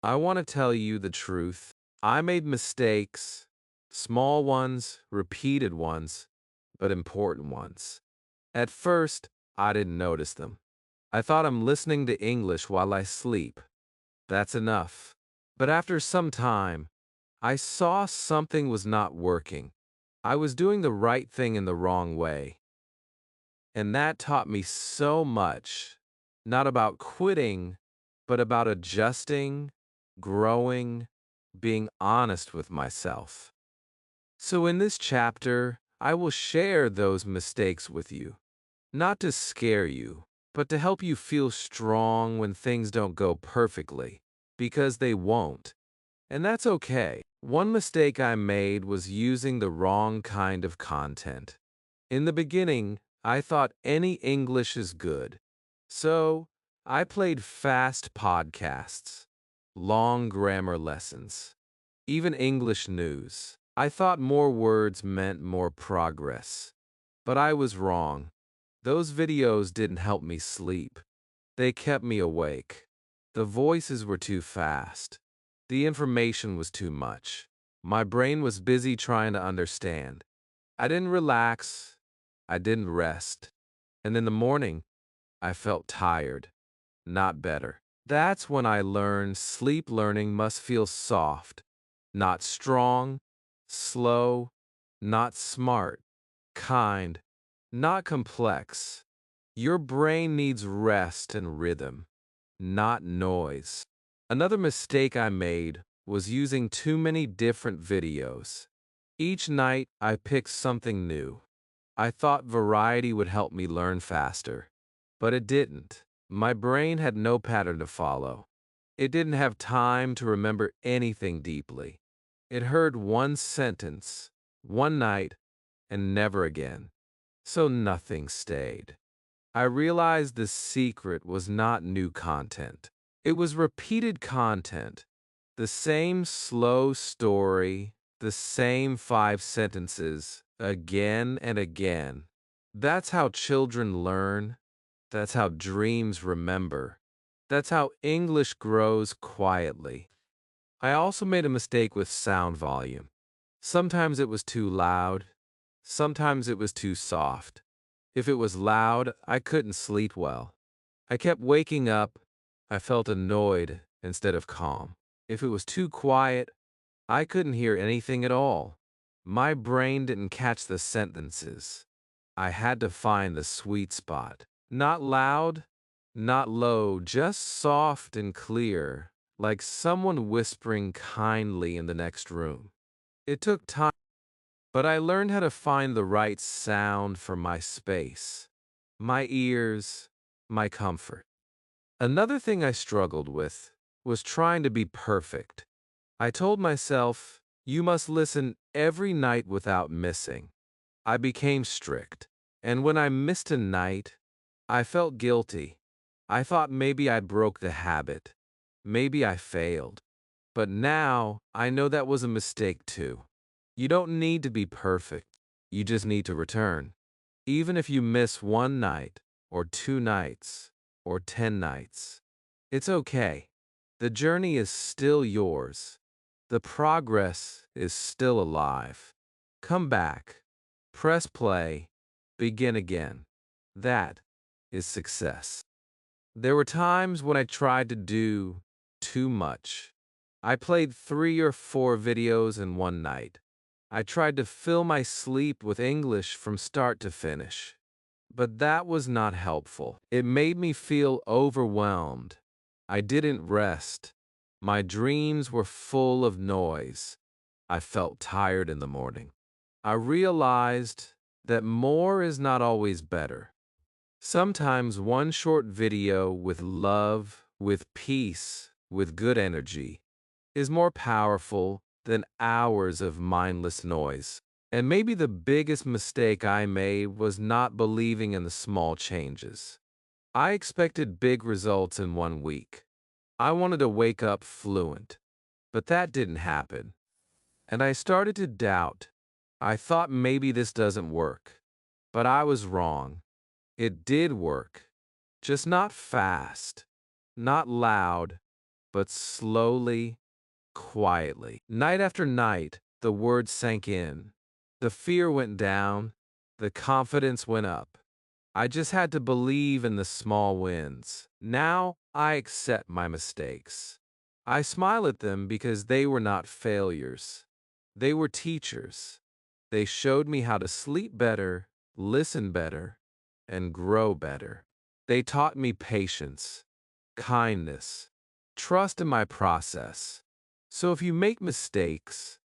I want to tell you the truth. I made mistakes, small ones, repeated ones, but important ones. At first, I didn't notice them. I thought I'm listening to English while I sleep. That's enough. But after some time, I saw something was not working. I was doing the right thing in the wrong way. And that taught me so much, not about quitting, but about adjusting, growing, being honest with myself. So in this chapter, I will share those mistakes with you, not to scare you, but to help you feel strong when things don't go perfectly, because they won't. And that's okay. One mistake I made was using the wrong kind of content. In the beginning, I thought any English is good. So, I played fast podcasts, long grammar lessons, even English news. I thought more words meant more progress. But I was wrong. Those videos didn't help me sleep. They kept me awake. The voices were too fast. The information was too much. My brain was busy trying to understand. I didn't relax. I didn't rest. And in the morning, I felt tired, not better. That's when I learned sleep learning must feel soft, not strong, slow, not smart, kind, not complex. Your brain needs rest and rhythm, not noise. Another mistake I made was using too many different videos. Each night, I picked something new. I thought variety would help me learn faster, but it didn't. My brain had no pattern to follow. It didn't have time to remember anything deeply. It heard one sentence, one night, and never again. So nothing stayed. I realized the secret was not new content. It was repeated content. The same slow story, the same 5 sentences, again and again. That's how children learn. That's how dreams remember. That's how English grows quietly. I also made a mistake with sound volume. Sometimes it was too loud. Sometimes it was too soft. If it was loud, I couldn't sleep well. I kept waking up. I felt annoyed instead of calm. If it was too quiet, I couldn't hear anything at all. My brain didn't catch the sentences. I had to find the sweet spot. Not loud, not low, just soft and clear, like someone whispering kindly in the next room. It took time, but I learned how to find the right sound for my space, my ears, my comfort. Another thing I struggled with was trying to be perfect. I told myself, you must listen every night without missing. I became strict, and when I missed a night, I felt guilty. I thought maybe I broke the habit. Maybe I failed. But now I know that was a mistake too. You don't need to be perfect. You just need to return. Even if you miss one night, or 2 nights, or 10 nights, it's okay. The journey is still yours. The progress is still alive. Come back. Press play. Begin again. That is success. There were times when I tried to do too much. I played 3 or 4 videos in one night. I tried to fill my sleep with English from start to finish. But that was not helpful. It made me feel overwhelmed. I didn't rest. My dreams were full of noise. I felt tired in the morning. I realized that more is not always better. Sometimes one short video with love, with peace, with good energy is more powerful than hours of mindless noise. And maybe the biggest mistake I made was not believing in the small changes. I expected big results in 1 week. I wanted to wake up fluent, but that didn't happen. And I started to doubt. I thought maybe this doesn't work. But I was wrong. It did work. Just not fast, not loud, but slowly, quietly. Night after night, the words sank in. The fear went down. The confidence went up. I just had to believe in the small wins. Now I accept my mistakes. I smile at them because they were not failures. They were teachers. They showed me how to sleep better, listen better, and grow better. They taught me patience, kindness, trust in my process. So if you make mistakes,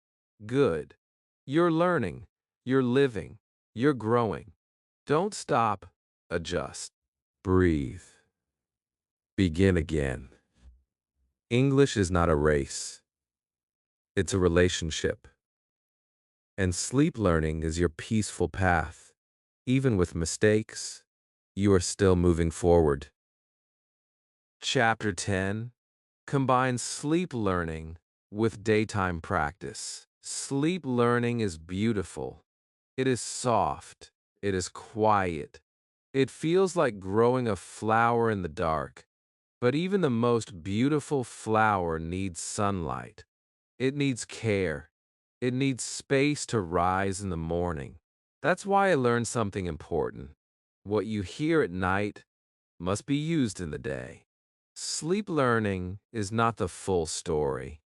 good. You're learning, you're living, you're growing. Don't stop, adjust, breathe, begin again. English is not a race, it's a relationship. And sleep learning is your peaceful path. Even with mistakes, you are still moving forward. Chapter 10 combines sleep learning with daytime practice. Sleep learning is beautiful. It is soft. It is quiet. It feels like growing a flower in the dark. But even the most beautiful flower needs sunlight. It needs care. It needs space to rise in the morning. That's why I learned something important. What you hear at night must be used in the day. Sleep learning is not the full story.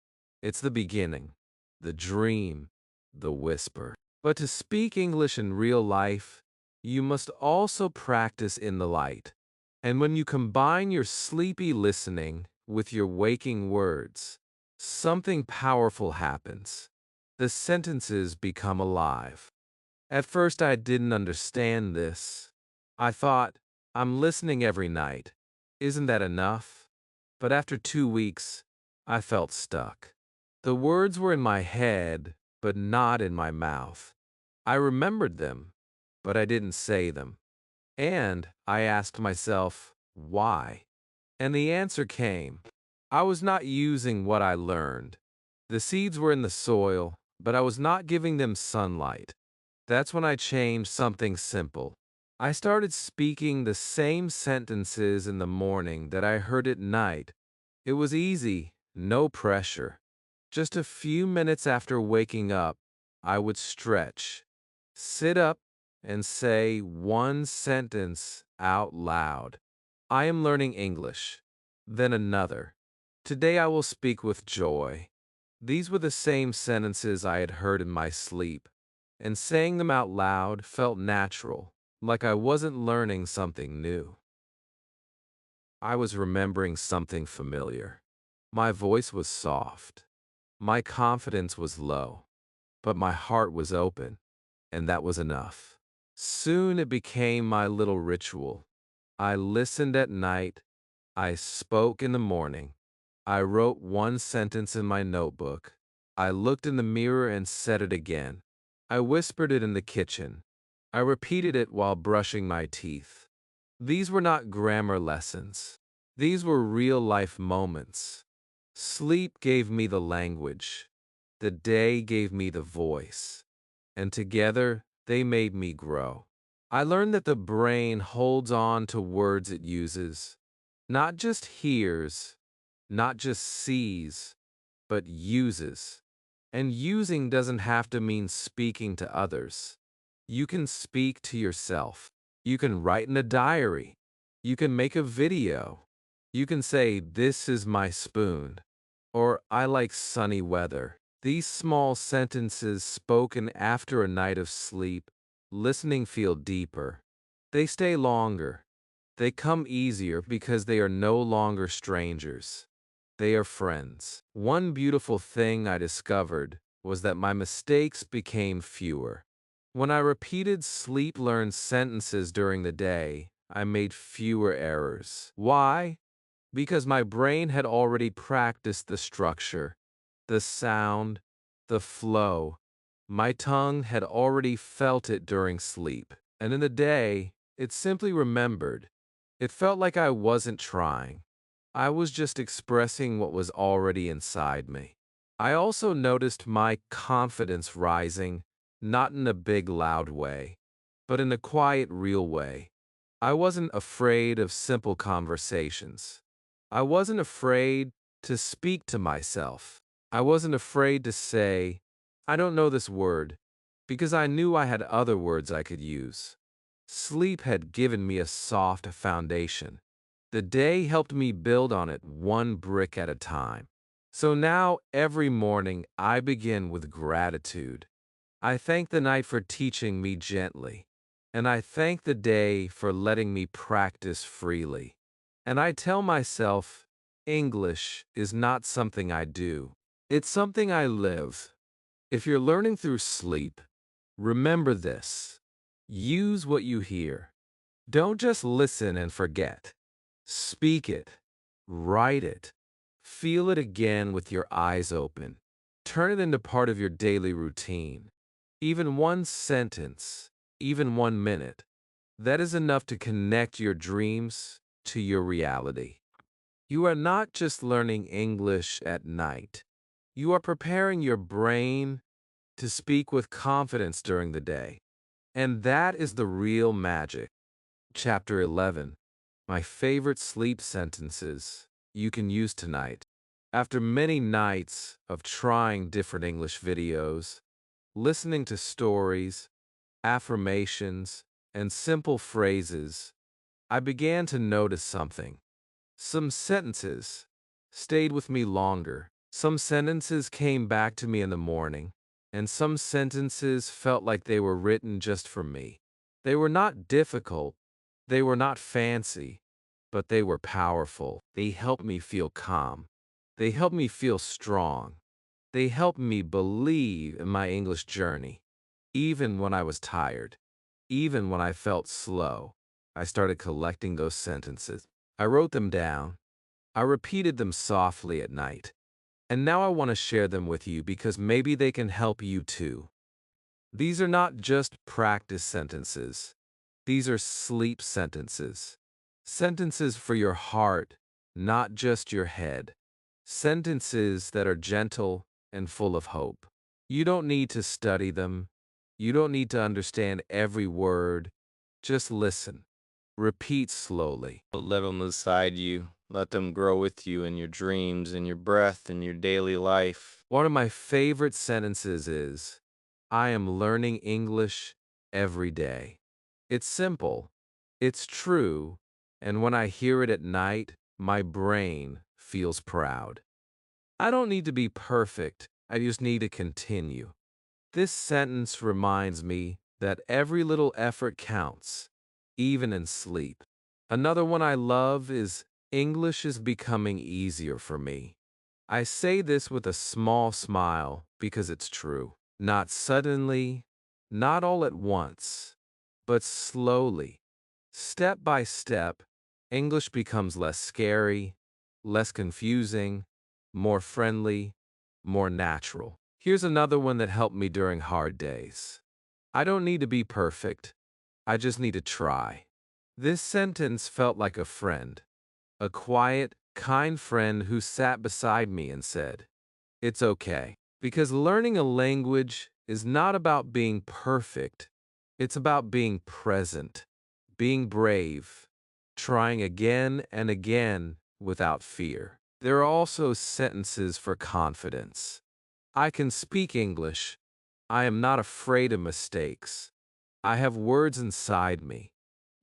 It's the beginning, the dream, the whisper. But to speak English in real life, you must also practice in the light. And when you combine your sleepy listening with your waking words, something powerful happens. The sentences become alive. At first, I didn't understand this. I thought, I'm listening every night. Isn't that enough? But after 2 weeks, I felt stuck. The words were in my head, but not in my mouth. I remembered them, but I didn't say them. And I asked myself, why? And the answer came. I was not using what I learned. The seeds were in the soil, but I was not giving them sunlight. That's when I changed something simple. I started speaking the same sentences in the morning that I heard at night. It was easy, no pressure. Just a few minutes after waking up, I would stretch, sit up, and say one sentence out loud. I am learning English. Then another. Today I will speak with joy. These were the same sentences I had heard in my sleep, and saying them out loud felt natural, like I wasn't learning something new. I was remembering something familiar. My voice was soft. My confidence was low, but my heart was open, and that was enough. Soon it became my little ritual. I listened at night. I spoke in the morning. I wrote one sentence in my notebook. I looked in the mirror and said it again. I whispered it in the kitchen. I repeated it while brushing my teeth. These were not grammar lessons. These were real-life moments. Sleep gave me the language. The day gave me the voice. And together, they made me grow. I learned that the brain holds on to words it uses, not just hears, not just sees, but uses. And using doesn't have to mean speaking to others. You can speak to yourself. You can write in a diary. You can make a video. You can say, "This is my spoon," or "I like sunny weather." These small sentences spoken after a night of sleep, listening feel deeper. They stay longer. They come easier because they are no longer strangers. They are friends. One beautiful thing I discovered was that my mistakes became fewer. When I repeated sleep-learned sentences during the day, I made fewer errors. Why? Because my brain had already practiced the structure, the sound, the flow. My tongue had already felt it during sleep, and in the day, it simply remembered. It felt like I wasn't trying. I was just expressing what was already inside me. I also noticed my confidence rising, not in a big, loud way, but in a quiet, real way. I wasn't afraid of simple conversations. I wasn't afraid to speak to myself. I wasn't afraid to say, I don't know this word, because I knew I had other words I could use. Sleep had given me a soft foundation. The day helped me build on it one brick at a time. So now, every morning, I begin with gratitude. I thank the night for teaching me gently, and I thank the day for letting me practice freely. And I tell myself, English is not something I do, it's something I live. If you're learning through sleep, remember this. Use what you hear. Don't just listen and forget. Speak it. Write it. Feel it again with your eyes open. Turn it into part of your daily routine. Even one sentence, even 1 minute, that is enough to connect your dreams to your reality. You are not just learning English at night. You are preparing your brain to speak with confidence during the day. And that is the real magic. Chapter 11. My favorite sleep sentences you can use tonight. After many nights of trying different English videos, listening to stories, affirmations, and simple phrases, I began to notice something. Some sentences stayed with me longer. Some sentences came back to me in the morning, and some sentences felt like they were written just for me. They were not difficult, they were not fancy, but they were powerful. They helped me feel calm. They helped me feel strong. They helped me believe in my English journey. Even when I was tired, even when I felt slow, I started collecting those sentences. I wrote them down. I repeated them softly at night. And now I want to share them with you because maybe they can help you too. These are not just practice sentences. These are sleep sentences. Sentences for your heart, not just your head. Sentences that are gentle and full of hope. You don't need to study them. You don't need to understand every word. Just listen. Repeat slowly. Let them inside you. Let them grow with you in your dreams, in your breath, in your daily life. One of my favorite sentences is, I am learning English every day. It's simple, it's true, and when I hear it at night, my brain feels proud. I don't need to be perfect, I just need to continue. This sentence reminds me that every little effort counts, even in sleep. Another one I love is English is becoming easier for me. I say this with a small smile because it's true. Not suddenly, not all at once, but slowly. Step by step, English becomes less scary, less confusing, more friendly, more natural. Here's another one that helped me during hard days. I don't need to be perfect. I just need to try. This sentence felt like a friend, a quiet, kind friend who sat beside me and said, it's okay. Because learning a language is not about being perfect. It's about being present, being brave, trying again and again without fear. There are also sentences for confidence. I can speak English. I am not afraid of mistakes. I have words inside me.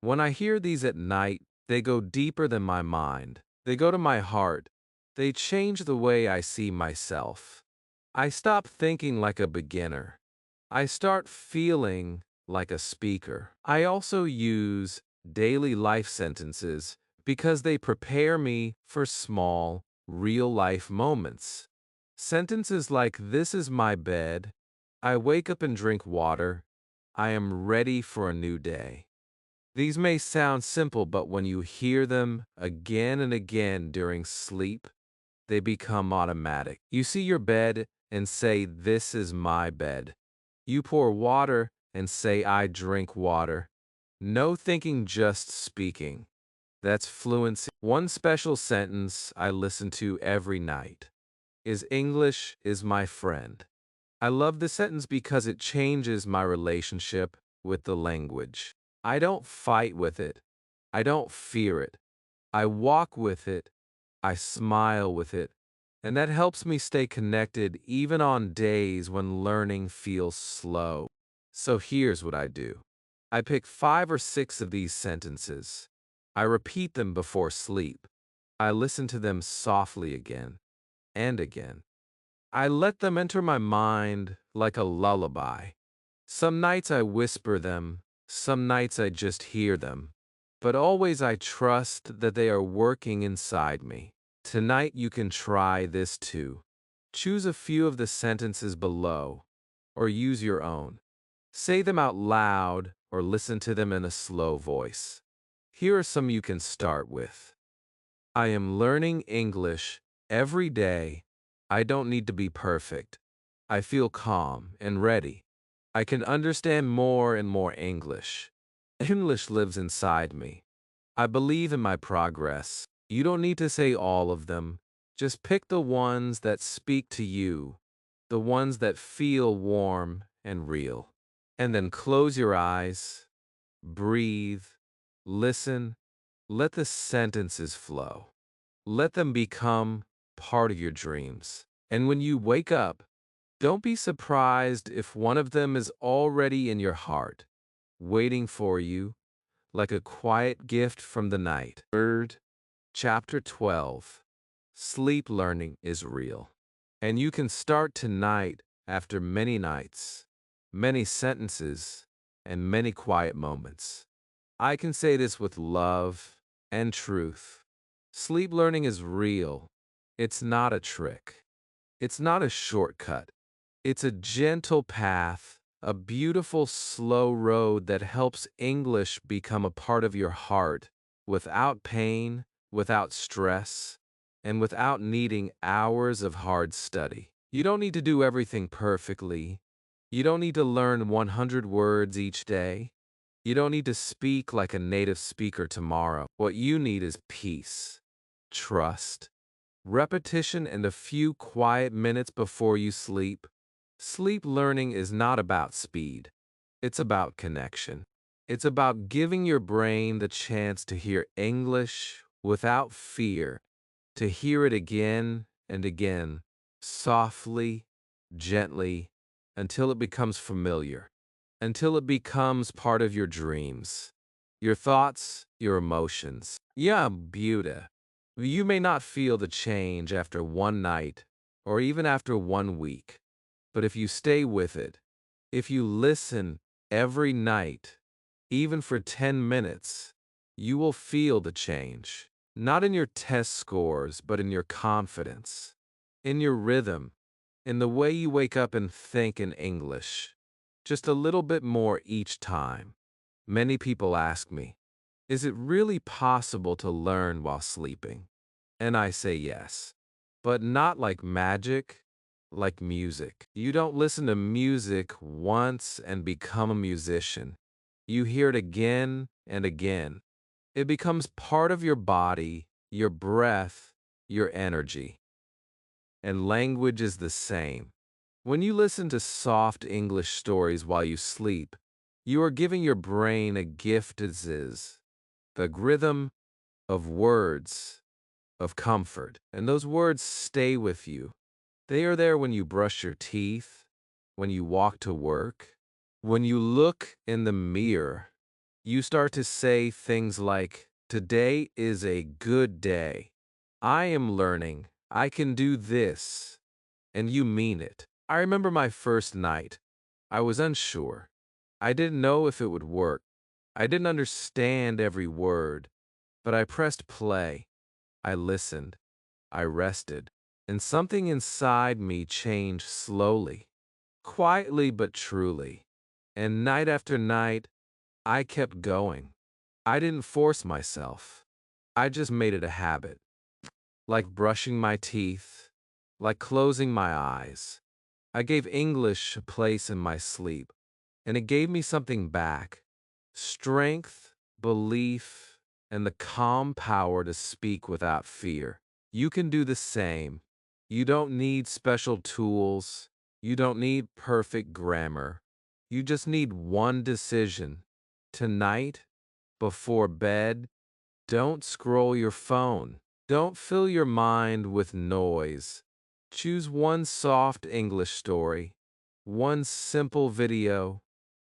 When I hear these at night, they go deeper than my mind. They go to my heart. They change the way I see myself. I stop thinking like a beginner. I start feeling like a speaker. I also use daily life sentences because they prepare me for small, real-life moments. Sentences like, "This is my bed," "I wake up and drink water," "I am ready for a new day." These may sound simple, but when you hear them again and again during sleep, they become automatic. You see your bed and say, "This is my bed." You pour water and say, "I drink water." No thinking, just speaking. That's fluency. One special sentence I listen to every night is, "English is my friend." I love this sentence because it changes my relationship with the language. I don't fight with it. I don't fear it. I walk with it. I smile with it. And that helps me stay connected even on days when learning feels slow. So here's what I do. I pick 5 or 6 of these sentences. I repeat them before sleep. I listen to them softly again and again. I let them enter my mind like a lullaby. Some nights I whisper them, some nights I just hear them, but always I trust that they are working inside me. Tonight you can try this too. Choose a few of the sentences below, or use your own. Say them out loud or listen to them in a slow voice. Here are some you can start with. I am learning English every day. I don't need to be perfect. I feel calm and ready. I can understand more and more English. English lives inside me. I believe in my progress. You don't need to say all of them. Just pick the ones that speak to you, the ones that feel warm and real. And then close your eyes, breathe, listen, let the sentences flow. Let them become part of your dreams. And when you wake up, don't be surprised if one of them is already in your heart, waiting for you, like a quiet gift from the night. Chapter 12. Sleep learning is real. And you can start tonight after many nights, many sentences, and many quiet moments. I can say this with love and truth. Sleep learning is real. It's not a trick. It's not a shortcut. It's a gentle path, a beautiful, slow road that helps English become a part of your heart without pain, without stress, and without needing hours of hard study. You don't need to do everything perfectly. You don't need to learn 100 words each day. You don't need to speak like a native speaker tomorrow. What you need is peace, trust, repetition, and a few quiet minutes before you sleep. Sleep learning is not about speed. It's about connection. It's about giving your brain the chance to hear English without fear, to hear it again and again, softly, gently, until it becomes familiar, until it becomes part of your dreams, your thoughts, your emotions. Yeah, beauty. You may not feel the change after one night or even after one week, but if you stay with it, if you listen every night, even for 10 minutes, you will feel the change. Not in your test scores, but in your confidence, in your rhythm, in the way you wake up and think in English. Just a little bit more each time. Many people ask me, is it really possible to learn while sleeping? And I say yes. But not like magic, like music. You don't listen to music once and become a musician. You hear it again and again. It becomes part of your body, your breath, your energy. And language is the same. When you listen to soft English stories while you sleep, you are giving your brain a gift as is, the rhythm of words, of comfort. And those words stay with you. They are there when you brush your teeth, when you walk to work, when you look in the mirror. You start to say things like, "Today is a good day. I am learning. I can do this." and you mean it. I remember my first night. I was unsure. I didn't know if it would work. I didn't understand every word, but I pressed play. I listened. I rested. And something inside me changed slowly, quietly but truly. And night after night, I kept going. I didn't force myself. I just made it a habit, like brushing my teeth, like closing my eyes. I gave English a place in my sleep, and it gave me something back: strength, belief, and the calm power to speak without fear. You can do the same. You don't need special tools. You don't need perfect grammar. You just need one decision. Tonight, before bed, don't scroll your phone. Don't fill your mind with noise. Choose one soft English story, one simple video,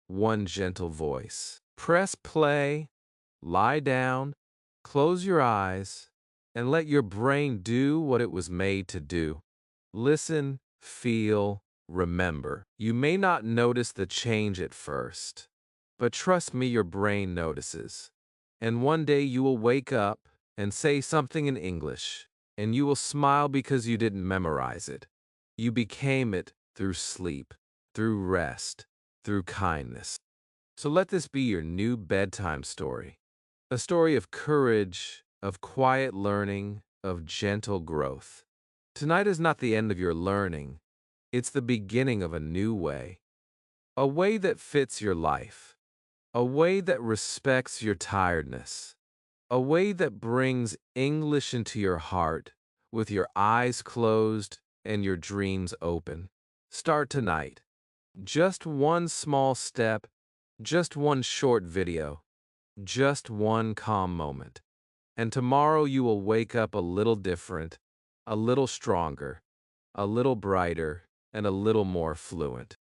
one gentle voice. Press play, lie down, close your eyes, and let your brain do what it was made to do. Listen, feel, remember. You may not notice the change at first, but trust me, your brain notices. And one day you will wake up and say something in English, and you will smile because you didn't memorize it. You became it through sleep, through rest, through kindness. So let this be your new bedtime story. A story of courage, of quiet learning, of gentle growth. Tonight is not the end of your learning. It's the beginning of a new way. A way that fits your life. A way that respects your tiredness. A way that brings English into your heart with your eyes closed and your dreams open. Start tonight. Just one small step, just one short video, just one calm moment. And tomorrow you will wake up a little different, a little stronger, a little brighter, and a little more fluent.